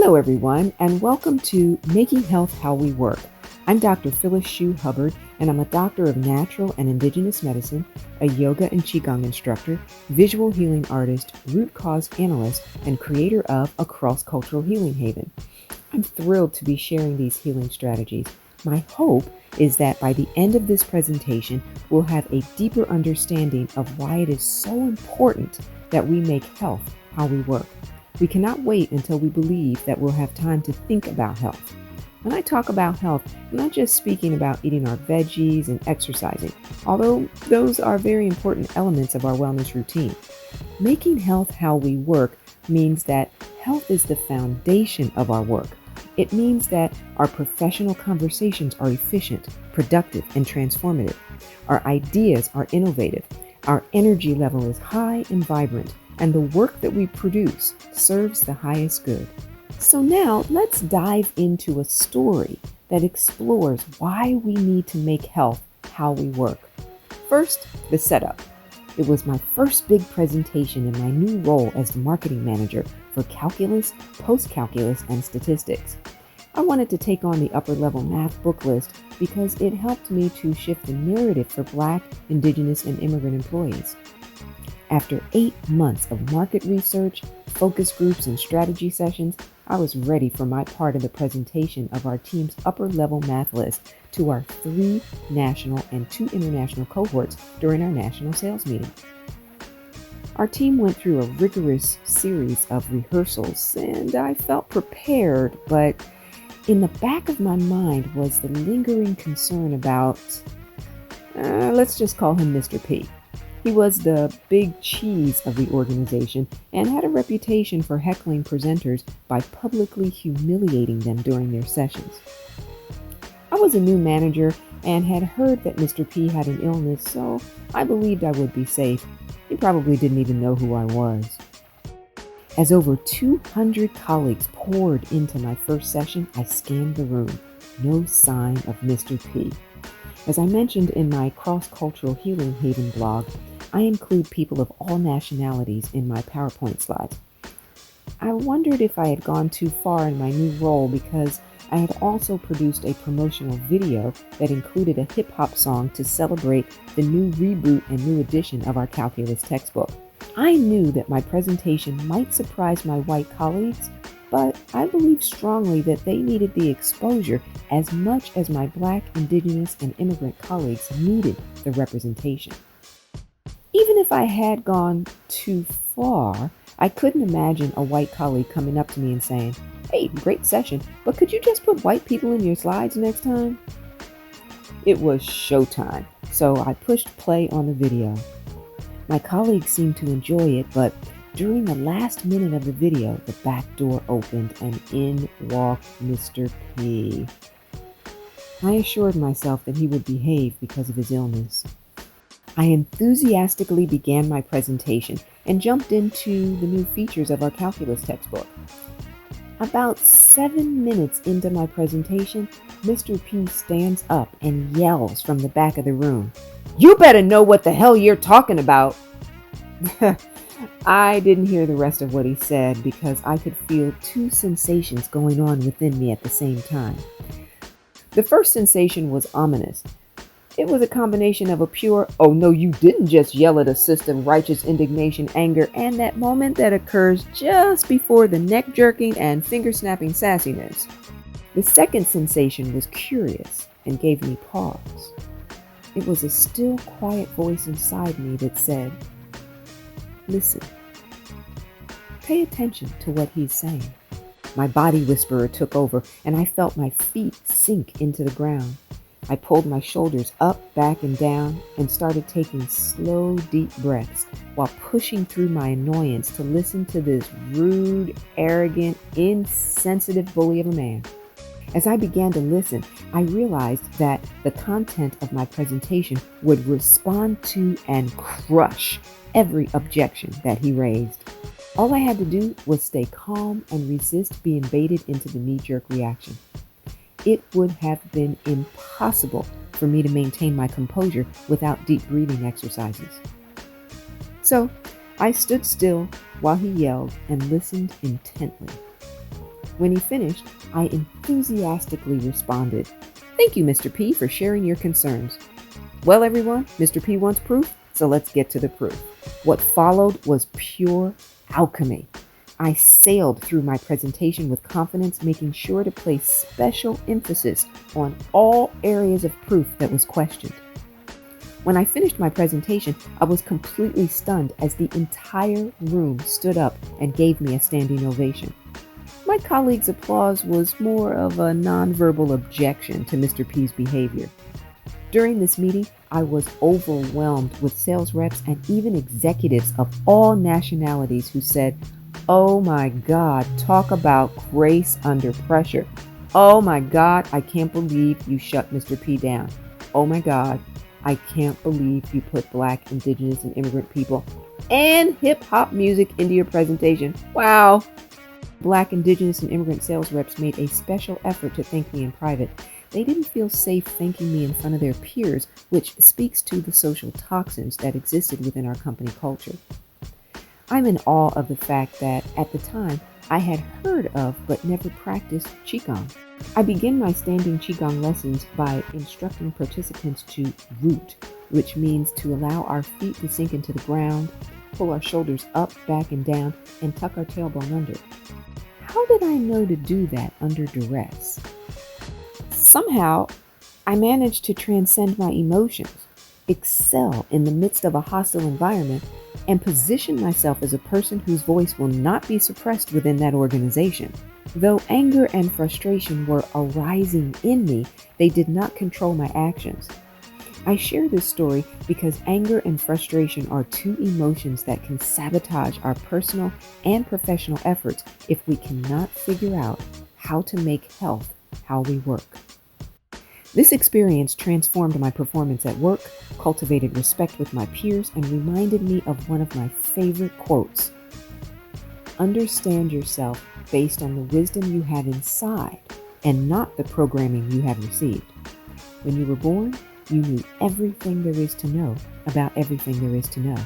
Hello, everyone, and welcome to Making Health How We Work. I'm Dr. Phyllis Shue Hubbard, and I'm a doctor of natural and indigenous medicine, a yoga and qigong instructor, visual healing artist, root cause analyst, and creator of a cross-cultural healing haven. I'm thrilled to be sharing these healing strategies. My hope is that by the end of this presentation, we'll have a deeper understanding of why it is so important that we make health how we work. We cannot wait until we believe that we'll have time to think about health. When I talk about health, I'm not just speaking about eating our veggies and exercising, although those are very important elements of our wellness routine. Making health how we work means that health is the foundation of our work. It means that our professional conversations are efficient, productive, and transformative. Our ideas are innovative. Our energy level is high and vibrant, and the work that we produce serves the highest good. So now let's dive into a story that explores why we need to make health how we work. First, the setup. It was my first big presentation in my new role as the marketing manager for calculus, post-calculus, and statistics. I wanted to take on the upper-level math book list because it helped me to shift the narrative for Black, Indigenous, and immigrant employees. After 8 months of market research, focus groups, and strategy sessions, I was ready for my part of the presentation of our team's upper-level math list to our 3 national and 2 international cohorts during our national sales meeting. Our team went through a rigorous series of rehearsals, and I felt prepared, but in the back of my mind was the lingering concern about, let's just call him Mr. P. He was the big cheese of the organization and had a reputation for heckling presenters by publicly humiliating them during their sessions. I was a new manager and had heard that Mr. P had an illness, so I believed I would be safe. He probably didn't even know who I was. As over 200 colleagues poured into my first session, I scanned the room. No sign of Mr. P. As I mentioned in my cross-cultural healing haven blog, I include people of all nationalities in my PowerPoint slides. I wondered if I had gone too far in my new role because I had also produced a promotional video that included a hip-hop song to celebrate the new reboot and new edition of our calculus textbook. I knew that my presentation might surprise my white colleagues, but I believed strongly that they needed the exposure as much as my Black, Indigenous, and immigrant colleagues needed the representation. Even if I had gone too far, I couldn't imagine a white colleague coming up to me and saying, "Hey, great session, but could you just put white people in your slides next time?" It was showtime, so I pushed play on the video. My colleagues seemed to enjoy it, but during the last minute of the video, the back door opened and in walked Mr. P. I assured myself that he would behave because of his illness. I enthusiastically began my presentation and jumped into the new features of our calculus textbook. About 7 minutes into my presentation, Mr. P stands up and yells from the back of the room, "You better know what the hell you're talking about." I didn't hear the rest of what he said because I could feel 2 sensations going on within me at the same time. The first sensation was ominous. It was a combination of a pure, "oh no, you didn't just yell at a system," righteous indignation, anger, and that moment that occurs just before the neck jerking and finger snapping sassiness. The second sensation was curious and gave me pause. It was a still, quiet voice inside me that said, "Listen. Pay attention to what he's saying." My body whisperer took over, and I felt my feet sink into the ground. I pulled my shoulders up, back, and down and started taking slow, deep breaths while pushing through my annoyance to listen to this rude, arrogant, insensitive bully of a man. As I began to listen, I realized that the content of my presentation would respond to and crush every objection that he raised. All I had to do was stay calm and resist being baited into the knee-jerk reaction. It would have been impossible for me to maintain my composure without deep breathing exercises. So I stood still while he yelled and listened intently. When he finished, I enthusiastically responded, "Thank you, Mr. P, for sharing your concerns." Well, everyone, Mr. P wants proof, so let's get to the proof. What followed was pure alchemy. I sailed through my presentation with confidence, making sure to place special emphasis on all areas of proof that was questioned. When I finished my presentation, I was completely stunned as the entire room stood up and gave me a standing ovation. My colleagues' applause was more of a nonverbal objection to Mr. P's behavior. During this meeting, I was overwhelmed with sales reps and even executives of all nationalities who said, "Oh my God, talk about grace under pressure. Oh my God, I can't believe you shut Mr. P down. Oh my God, I can't believe you put Black, Indigenous, and immigrant people and hip-hop music into your presentation. Wow." Black, Indigenous, and immigrant sales reps made a special effort to thank me in private. They didn't feel safe thanking me in front of their peers, which speaks to the social toxins that existed within our company culture. I'm in awe of the fact that, at the time, I had heard of but never practiced Qigong. I begin my standing Qigong lessons by instructing participants to root, which means to allow our feet to sink into the ground, pull our shoulders up, back, and down, and tuck our tailbone under. How did I know to do that under duress? Somehow, I managed to transcend my emotions, excel in the midst of a hostile environment, and position myself as a person whose voice will not be suppressed within that organization. Though anger and frustration were arising in me, they did not control my actions. I share this story because anger and frustration are two emotions that can sabotage our personal and professional efforts if we cannot figure out how to make health how we work. This experience transformed my performance at work, cultivated respect with my peers, and reminded me of one of my favorite quotes. Understand yourself based on the wisdom you have inside and not the programming you have received. When you were born, you knew everything there is to know about everything there is to know.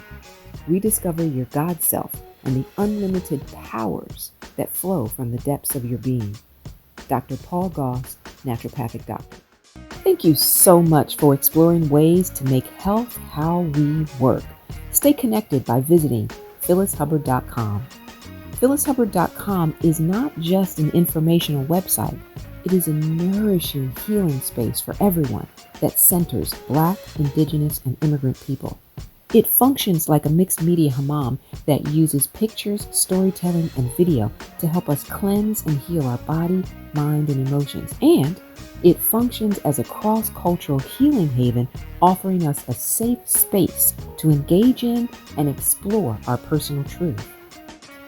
Rediscover your God self and the unlimited powers that flow from the depths of your being. Dr. Paul Goss, Naturopathic Doctor. Thank you so much for exploring ways to make health how we work. Stay connected by visiting phyllishubbard.com. phyllishubbard.com is not just an informational website. It is a nourishing healing space for everyone that centers Black, Indigenous, and immigrant people. It functions like a mixed media hammam that uses pictures, storytelling, and video to help us cleanse and heal our body, mind, and emotions. And it functions as a cross-cultural healing haven, offering us a safe space to engage in and explore our personal truth.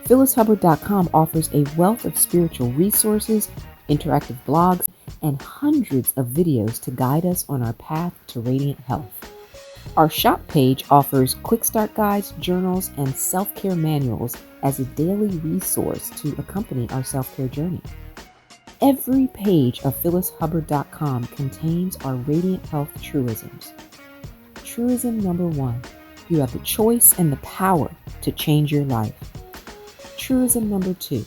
phyllishubbard.com offers a wealth of spiritual resources, interactive blogs, and hundreds of videos to guide us on our path to radiant health. Our shop page offers quick start guides, journals, and self-care manuals as a daily resource to accompany our self-care journey. Every page of phyllishubbard.com contains our radiant health truisms. Truism number 1, you have the choice and the power to change your life. Truism number 2,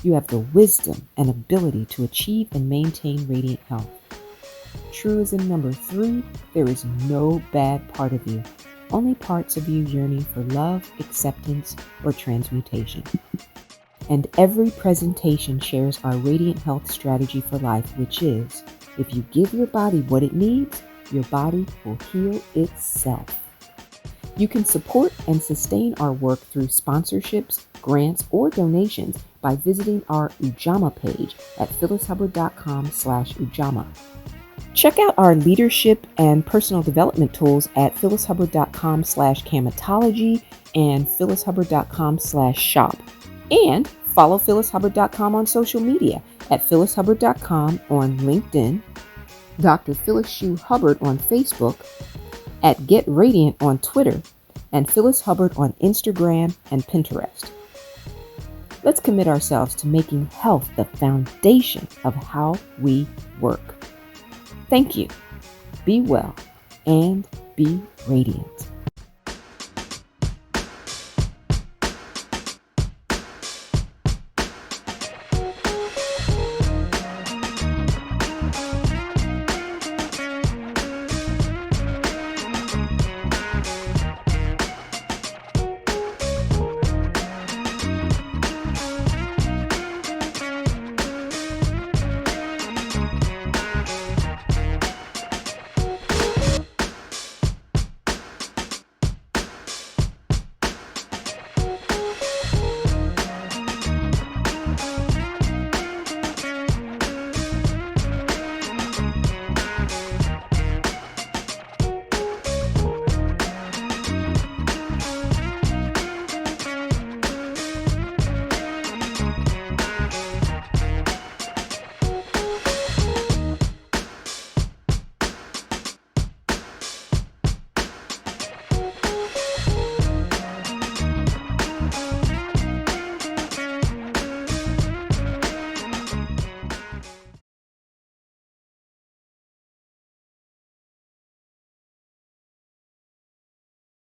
you have the wisdom and ability to achieve and maintain radiant health. Truism number 3, there is no bad part of you, only parts of you yearning for love, acceptance, or transmutation. And every presentation shares our radiant health strategy for life, which is, if you give your body what it needs, your body will heal itself. You can support and sustain our work through sponsorships, grants, or donations by visiting our Ujamaa page at phyllishubbard.com/Ujamaa. Check out our leadership and personal development tools at phyllishubbard.com/Camatology and phyllishubbard.com/shop. And follow phyllishubbard.com on social media at phyllishubbard.com on LinkedIn, Dr. Phyllis Shue Hubbard on Facebook, at Get Radiant on Twitter, and Phyllis Hubbard on Instagram and Pinterest. Let's commit ourselves to making health the foundation of how we work. Thank you. Be well and be radiant.